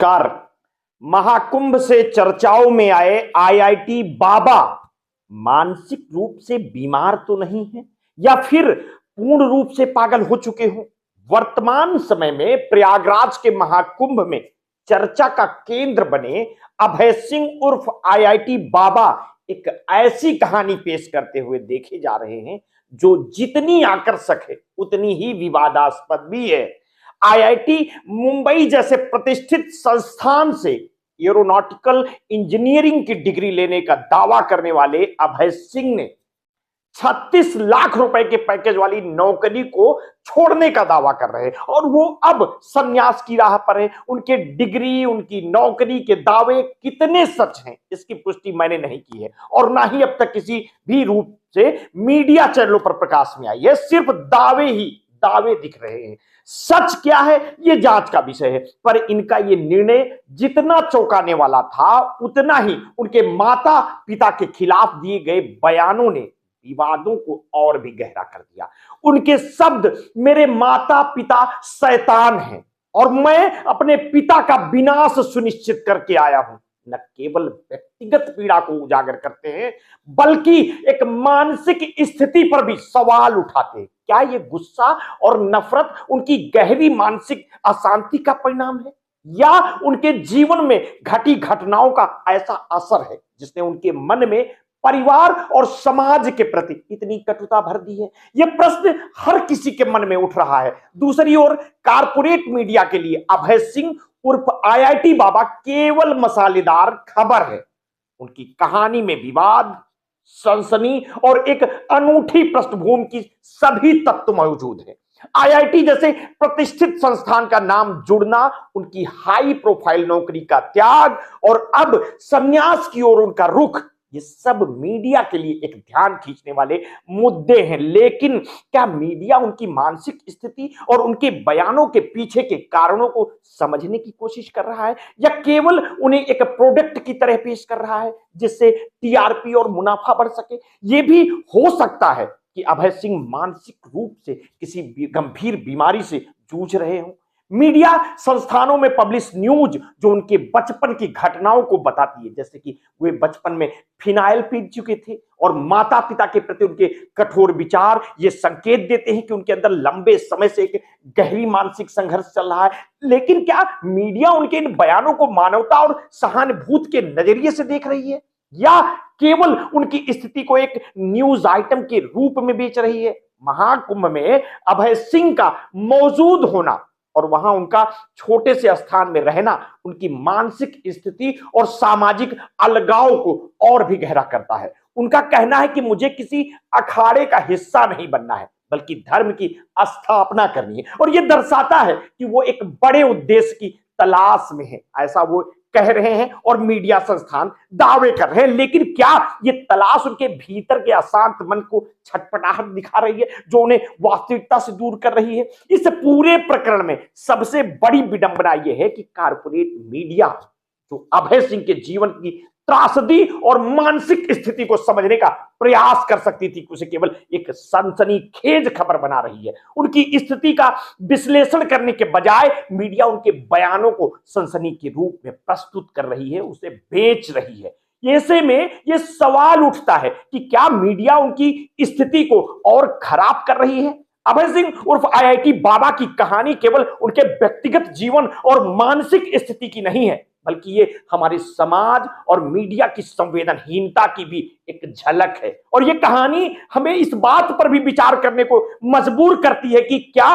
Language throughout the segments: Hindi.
कार महाकुंभ से चर्चाओं में आए आईआईटी बाबा मानसिक रूप से बीमार तो नहीं है या फिर पूर्ण रूप से पागल हो चुके हो। वर्तमान समय में प्रयागराज के महाकुंभ में चर्चा का केंद्र बने अभय सिंह उर्फ आईआईटी बाबा एक ऐसी कहानी पेश करते हुए देखे जा रहे हैं जो जितनी आकर्षक है उतनी ही विवादास्पद भी है। आईआईटी मुंबई जैसे प्रतिष्ठित संस्थान से एरोनॉटिकल इंजीनियरिंग की डिग्री लेने का दावा करने वाले अभय सिंह ने 36 लाख रुपए के पैकेज वाली नौकरी को छोड़ने का दावा कर रहे हैं और वो अब संन्यास की राह पर है। उनके डिग्री, उनकी नौकरी के दावे कितने सच हैं इसकी पुष्टि मैंने नहीं की है और ना ही अब तक किसी भी रूप से मीडिया चैनलों पर प्रकाश में आई है। सिर्फ दावे ही दावे दिख रहे हैं। सच क्या है ये जांच का विषय है, पर इनका ये निर्णय जितना चौंकाने वाला था उतना ही उनके माता पिता के खिलाफ दिए गए बयानों ने विवादों को और भी गहरा कर दिया। उनके शब्द मेरे माता पिता शैतान हैं और मैं अपने पिता का विनाश सुनिश्चित करके आया हूं, न केवल व्यक्तिगत पीड़ा को उजागर करते हैं बल्कि एक मानसिक स्थिति पर भी सवाल उठाते हैं। क्या ये गुस्सा और नफरत उनकी गहरी मानसिक अशांति का परिणाम है या उनके जीवन में घटी घटनाओं का ऐसा असर है जिसने उनके मन में परिवार और समाज के प्रति इतनी कटुता भर दी है? यह प्रश्न हर किसी के मन में उठ रहा है। दूसरी ओर कारपोरेट मीडिया के लिए अभय सिंह उर्फ आईआईटी बाबा केवल मसालेदार खबर है। उनकी कहानी में विवाद, सनसनी और एक अनूठी पृष्ठभूमि की सभी तत्व मौजूद है। आईआईटी जैसे प्रतिष्ठित संस्थान का नाम जुड़ना, उनकी हाई प्रोफाइल नौकरी का त्याग और अब संन्यास की ओर उनका रुख, ये सब मीडिया के लिए एक ध्यान खींचने वाले मुद्दे हैं। लेकिन क्या मीडिया उनकी मानसिक स्थिति और उनके बयानों के पीछे के कारणों को समझने की कोशिश कर रहा है या केवल उन्हें एक प्रोडक्ट की तरह पेश कर रहा है जिससे टीआरपी और मुनाफा बढ़ सके? ये भी हो सकता है कि अभय सिंह मानसिक रूप से किसी गंभीर बीमारी से जूझ रहे हों। मीडिया संस्थानों में पब्लिश न्यूज जो उनके बचपन की घटनाओं को बताती है, जैसे कि वे बचपन में फिनाइल पी चुके थे और माता पिता के प्रति उनके कठोर विचार ये संकेत देते हैं कि उनके अंदर लंबे समय से एक गहरी मानसिक संघर्ष चल रहा है। लेकिन क्या मीडिया उनके इन बयानों को मानवता और सहानुभूति के नजरिए से देख रही है या केवल उनकी स्थिति को एक न्यूज आइटम के रूप में बेच रही है? महाकुंभ में अभय सिंह का मौजूद होना और वहां उनका छोटे से स्थान में रहना उनकी मानसिक स्थिति और सामाजिक अलगाव को और भी गहरा करता है। उनका कहना है कि मुझे किसी अखाड़े का हिस्सा नहीं बनना है बल्कि धर्म की स्थापना करनी है और यह दर्शाता है कि वो एक बड़े उद्देश्य की तलाश में है, ऐसा वो कह रहे हैं और मीडिया संस्थान दावे कर रहे हैं। लेकिन क्या ये तलाश उनके भीतर के अशांत मन को छटपटाहट दिखा रही है जो उन्हें वास्तविकता से दूर कर रही है? इस पूरे प्रकरण में सबसे बड़ी विडंबना यह है कि कारपोरेट मीडिया जो अभय सिंह के जीवन की त्रासदी और मानसिक स्थिति को समझने का प्रयास कर सकती थी, उसे केवल एक सनसनीखेज खबर बना रही है। उनकी स्थिति का विश्लेषण करने के बजाय मीडिया उनके बयानों को सनसनी के रूप में प्रस्तुत कर रही है, उसे बेच रही है। ऐसे में यह सवाल उठता है कि क्या मीडिया उनकी स्थिति को और खराब कर रही है? अभय सिंह उर्फ आईआईटी बाबा की कहानी केवल उनके व्यक्तिगत जीवन और मानसिक स्थिति की नहीं है बल्कि ये हमारे समाज और मीडिया की संवेदनहीनता की भी एक झलक है और ये कहानी हमें इस बात पर भी विचार करने को मजबूर करती है कि क्या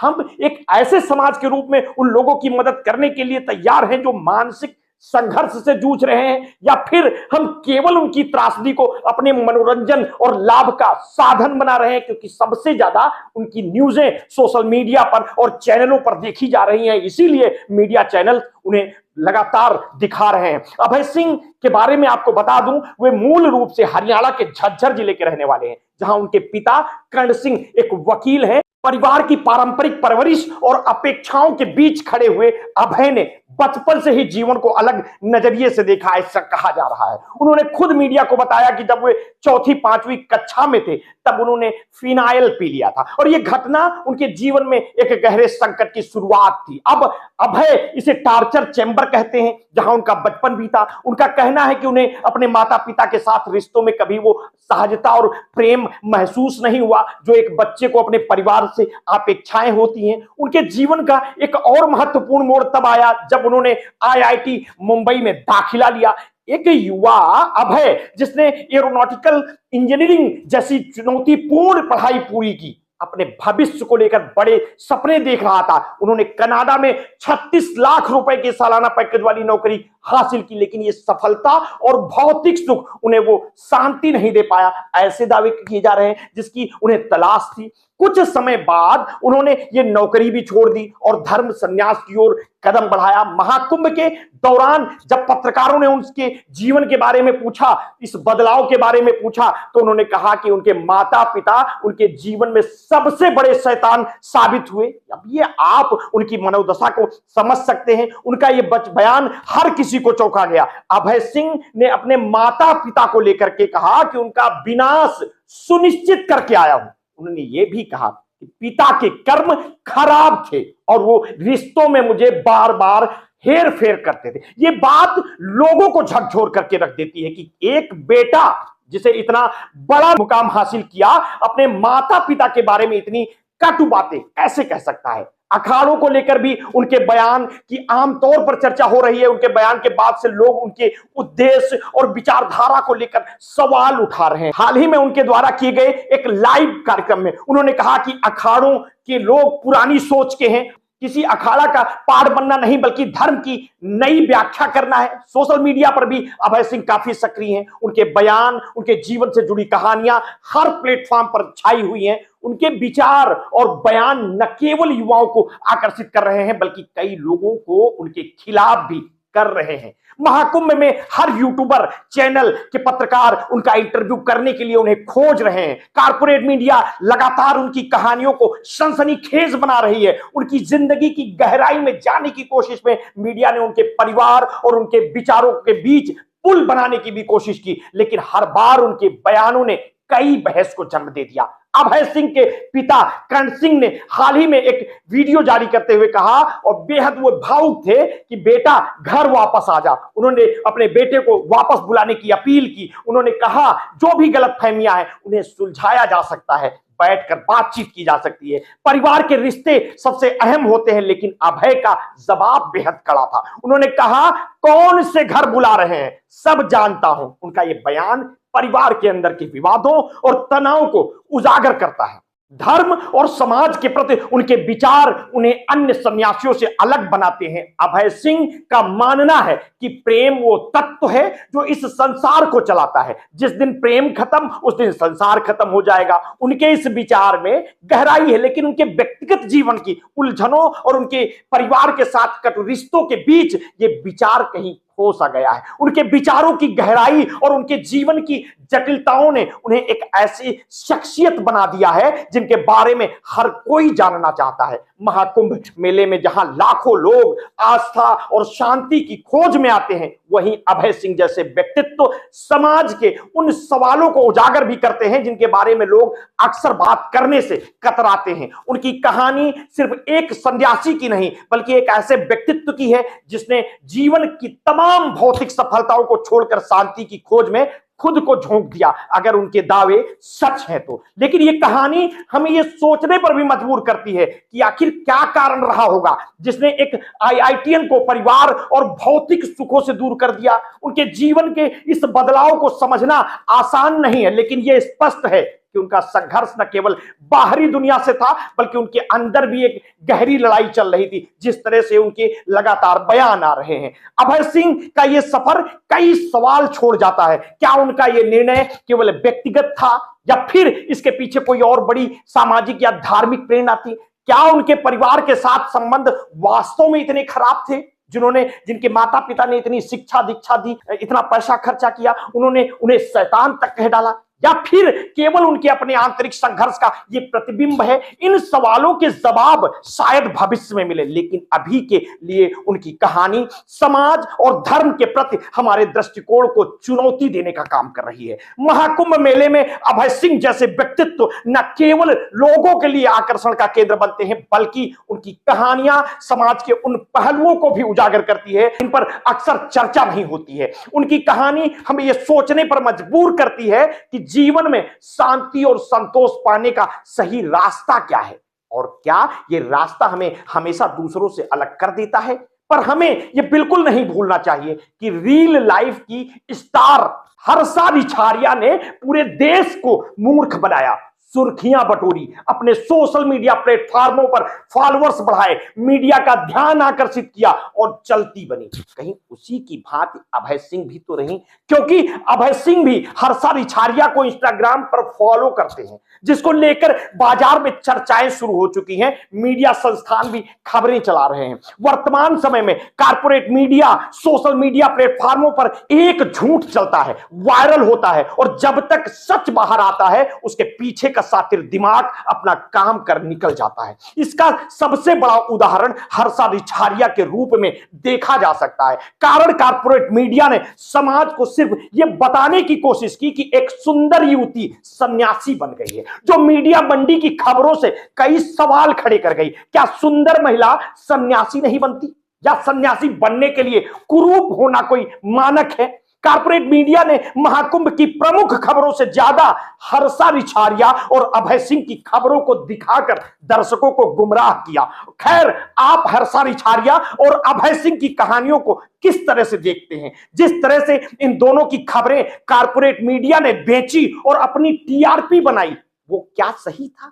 हम एक ऐसे समाज के रूप में उन लोगों की मदद करने के लिए तैयार हैं जो मानसिक संघर्ष से जूझ रहे हैं या फिर हम केवल उनकी त्रासदी को अपने मनोरंजन और लाभ का साधन बना रहे हैं, क्योंकि सबसे ज्यादा उनकी न्यूज़ें सोशल मीडिया पर और चैनलों पर देखी जा रही हैं, इसीलिए मीडिया चैनल उन्हें लगातार दिखा रहे हैं। अभय सिंह के बारे में आपको बता दूं, वे मूल रूप से हरियाणा के झज्जर जिले के रहने वाले हैं जहां उनके पिता कर्ण सिंह एक वकील हैं। परिवार की पारंपरिक परवरिश और अपेक्षाओं के बीच खड़े हुए अभय ने बचपन से ही जीवन को अलग नजरिए से देखा, ऐसा कहा जा रहा है। उन्होंने खुद मीडिया को बताया कि जब वे चौथी पांचवी कक्षा में थे तब उन्होंने फिनाइल पी लिया था और यह घटना उनके जीवन में एक गहरे संकट की शुरुआत थी। अब अभय इसे टार्चर चैम्बर कहते हैं जहां उनका बचपन बीता। उनका कहना है कि उन्हें अपने माता पिता के साथ रिश्तों में कभी वो सहजता और प्रेम महसूस नहीं हुआ जो एक बच्चे को अपने परिवार से अपेक्षाएं होती हैं। उनके जीवन का एक और महत्वपूर्ण मोड़ तब आया जब उन्होंने आईआईटी मुंबई में दाखिला लिया। एक युवा अभय जिसने एरोनॉटिकल इंजीनियरिंग जैसी चुनौतीपूर्ण पढ़ाई पूरी की, अपने भविष्य को लेकर बड़े सपने देख रहा था। उन्होंने कनाडा में 36 लाख रुपए की सालाना पैकेज वाली नौकरी हासिल की, लेकिन ये सफलता और भौतिक सुख उन्हें वो शांति नहीं दे पाया। ऐसे दावे किए जा रहे हैं जिसकी उन्हें तलाश थी। कुछ समय बाद उन्होंने ये नौकरी भी छोड़ दी और धर्म संन्यास की ओर कदम बढ़ाया। महाकुंभ के दौरान जब पत्रकारों ने उनके जीवन के बारे में पूछा, इस बदलाव के बारे में पूछा, तो उन्होंने कहा कि उनके माता पिता उनके जीवन में सबसे बड़े शैतान साबित हुए। अब ये आप उनकी मनोदशा को समझ सकते हैं। उनका ये बयान हर किसी को चौंका गया। अभय सिंह ने अपने माता पिता को लेकर के कहा कि उनका विनाश सुनिश्चित करके आया हूं। उन्होंने ये भी कहा कि पिता के कर्म खराब थे और वो रिश्तों में मुझे बार बार हेर फेर करते थे। ये बात लोगों को झकझोर करके रख देती है कि एक बेटा जिसे इतना बड़ा मुकाम हासिल किया अपने माता पिता के बारे में इतनी कटु बातें कैसे कह सकता है। अखाड़ों को लेकर भी उनके बयान की आमतौर पर चर्चा हो रही है। उनके बयान के बाद से लोग उनके उद्देश्य और विचारधारा को लेकर सवाल उठा रहे हैं। हाल ही में उनके द्वारा किए गए एक लाइव कार्यक्रम में उन्होंने कहा कि अखाड़ों के लोग पुरानी सोच के हैं, किसी अखाड़ा का पाठ बनना नहीं बल्कि धर्म की नई व्याख्या करना है। सोशल मीडिया पर भी अभय सिंह काफी सक्रिय हैं। उनके बयान, उनके जीवन से जुड़ी कहानियां हर प्लेटफॉर्म पर छाई हुई हैं। उनके विचार और बयान न केवल युवाओं को आकर्षित कर रहे हैं बल्कि कई लोगों को उनके खिलाफ भी कर रहे हैं। महाकुंभ में हर यूट्यूबर, चैनल के पत्रकार उनका इंटरव्यू करने के लिए उन्हें खोज रहे हैं। कारपोरेट मीडिया लगातार उनकी कहानियों को सनसनीखेज बना रही है। उनकी जिंदगी की गहराई में जाने की कोशिश में मीडिया ने उनके परिवार और उनके विचारों के बीच पुल बनाने की भी कोशिश की, लेकिन हर बार उनके बयानों ने कई बहस को जन्म दे दिया। अभय सिंह के पिता कर्ण सिंह ने हाल ही में एक वीडियो जारी करते हुए कहा और बेहद वो भावुक थे कि बेटा घर वापस आ जा। उन्होंने अपने बेटे को वापस बुलाने की अपील की। उन्होंने कहा जो भी गलतफहमियां हैं उन्हें सुलझाया जा सकता है, बैठकर बातचीत की जा सकती है। परिवार के रिश्ते सबसे अहम होते हैं, लेकिन अभय का जवाब बेहद कड़ा था। उन्होंने कहा कौन से घर बुला रहे हैं, सब जानता हूं। उनका यह बयान परिवार के अंदर के विवादों और तनाव को उजागर करता है। धर्म और समाज के प्रति उनके विचार उन्हें अन्य सन्यासियों से अलग बनाते हैं। अभय सिंह का मानना है कि प्रेम वो तत्व है जो इस संसार को चलाता है। जिस दिन प्रेम खत्म उस दिन संसार खत्म हो जाएगा। उनके इस विचार में गहराई है, लेकिन उनके व्यक्तिगत जीवन की उलझनों और उनके परिवार के साथ कटु रिश्तों के बीच ये विचार कहीं खो सा गया है। उनके विचारों की गहराई और उनके जीवन की जटिलताओं ने उन्हें एक ऐसी शख्सियत बना दिया है जिनके बारे में हर कोई जानना चाहता है। महाकुंभ मेले में जहां लाखों लोग आस्था और शांति की खोज में आते हैं, वहीं अभय सिंह जैसे व्यक्तित्व समाज के उन सवालों को उजागर भी करते हैं जिनके बारे में लोग अक्सर बात करने से कतराते हैं। उनकी कहानी सिर्फ एक सन्यासी की नहीं बल्कि एक ऐसे व्यक्तित्व की है जिसने जीवन की तमाम भौतिक सफलताओं को छोड़कर शांति की खोज में खुद को झोंक दिया, अगर उनके दावे सच है तो। लेकिन ये कहानी हमें ये सोचने पर भी मजबूर करती है कि आखिर क्या कारण रहा होगा जिसने एक आईआईटीएन को परिवार और भौतिक सुखों से दूर कर दिया। उनके जीवन के इस बदलाव को समझना आसान नहीं है, लेकिन यह स्पष्ट है कि उनका संघर्ष न केवल बाहरी दुनिया से था बल्कि उनके अंदर भी एक गहरी लड़ाई चल रही थी, जिस तरह से उनके लगातार बयान आ रहे हैं। अभय सिंह का यह सफर कई सवाल छोड़ जाता है। क्या उनका यह निर्णय केवल व्यक्तिगत था या फिर इसके पीछे कोई और बड़ी सामाजिक या धार्मिक प्रेरणा थी? क्या उनके परिवार के साथ संबंध वास्तव में इतने खराब थे जिनके माता पिता ने इतनी शिक्षा दीक्षा दी, इतना पैसा खर्चा किया, उन्होंने उन्हें शैतान तक कह डाला? या फिर केवल उनके अपने आंतरिक संघर्ष का ये प्रतिबिंब है? इन सवालों के जवाब शायद भविष्य में मिले, लेकिन अभी के लिए उनकी कहानी समाज और धर्म के प्रति हमारे दृष्टिकोण को चुनौती देने का काम कर रही है। महाकुंभ मेले में अभय सिंह जैसे व्यक्तित्व न केवल लोगों के लिए आकर्षण का केंद्र बनते हैं, बल्कि उनकी कहानियां समाज के उन पहलुओं को भी उजागर करती है इन पर अक्सर चर्चा नहीं होती है। उनकी कहानी हमें यह सोचने पर मजबूर करती है कि जीवन में शांति और संतोष पाने का सही रास्ता क्या है, और क्या यह रास्ता हमें हमेशा दूसरों से अलग कर देता है। पर हमें यह बिल्कुल नहीं भूलना चाहिए कि रियल लाइफ की स्टार हर्षा रिछारिया ने पूरे देश को मूर्ख बनाया, सुर्खियां बटोरी, अपने सोशल मीडिया प्लेटफॉर्मों पर फॉलोअर्स बढ़ाए, मीडिया का ध्यान आकर्षित किया और चलती बनी। कहीं उसी की भांति अभय सिंह भी तो रही, क्योंकि अभय सिंह भी हर्षा रिछारिया को इंस्टाग्राम पर फॉलो करते हैं, जिसको लेकर बाजार में चर्चाएं शुरू हो चुकी हैं। मीडिया संस्थान भी खबरें चला रहे हैं। वर्तमान समय में कारपोरेट मीडिया, सोशल मीडिया प्लेटफॉर्मों पर एक झूठ चलता है, वायरल होता है, और जब तक सच बाहर आता है उसके पीछे का सातिर दिमाग अपना काम कर निकल जाता है। इसका सबसे बड़ा उदाहरण हर्षा रिछारिया के रूप में देखा जा सकता है। कारण कारपोरेट मीडिया ने समाज को सिर्फ यह बताने की कोशिश की कि एक सुंदर युवती सन्यासी बन गई है, जो मीडिया मंडी की खबरों से कई सवाल खड़े कर गई। क्या सुंदर महिला सन्यासी नहीं बनती, या सन्यासी बनने के लिए कुरूप होना कोई मानक है? कारपोरेट मीडिया ने महाकुंभ की प्रमुख खबरों से ज्यादा हर्षा रिछारिया और अभय सिंह की खबरों को दिखाकर दर्शकों को गुमराह किया। खैर, आप हर्षा रिछारिया और अभय सिंह की कहानियों को किस तरह से देखते हैं? जिस तरह से इन दोनों की खबरें कारपोरेट मीडिया ने बेची और अपनी टीआरपी बनाई, वो क्या सही था?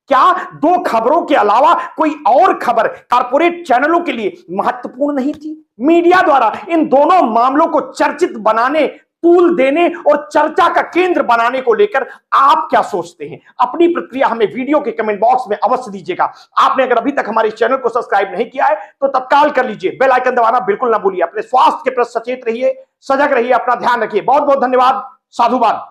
क्या दो खबरों के अलावा कोई और खबर कारपोरेट चैनलों के लिए महत्वपूर्ण नहीं थी? मीडिया द्वारा इन दोनों मामलों को चर्चित बनाने, तूल देने और चर्चा का केंद्र बनाने को लेकर आप क्या सोचते हैं? अपनी प्रतिक्रिया हमें वीडियो के कमेंट बॉक्स में अवश्य दीजिएगा। आपने अगर अभी तक हमारे चैनल को सब्सक्राइब नहीं किया है तो तत्काल कर लीजिए, बेल आइकन दबाना बिल्कुल ना भूलिए। अपने स्वास्थ्य के प्रति सचेत रहिए, सजग रहिए, अपना ध्यान रखिए। बहुत बहुत धन्यवाद। साधुवाद।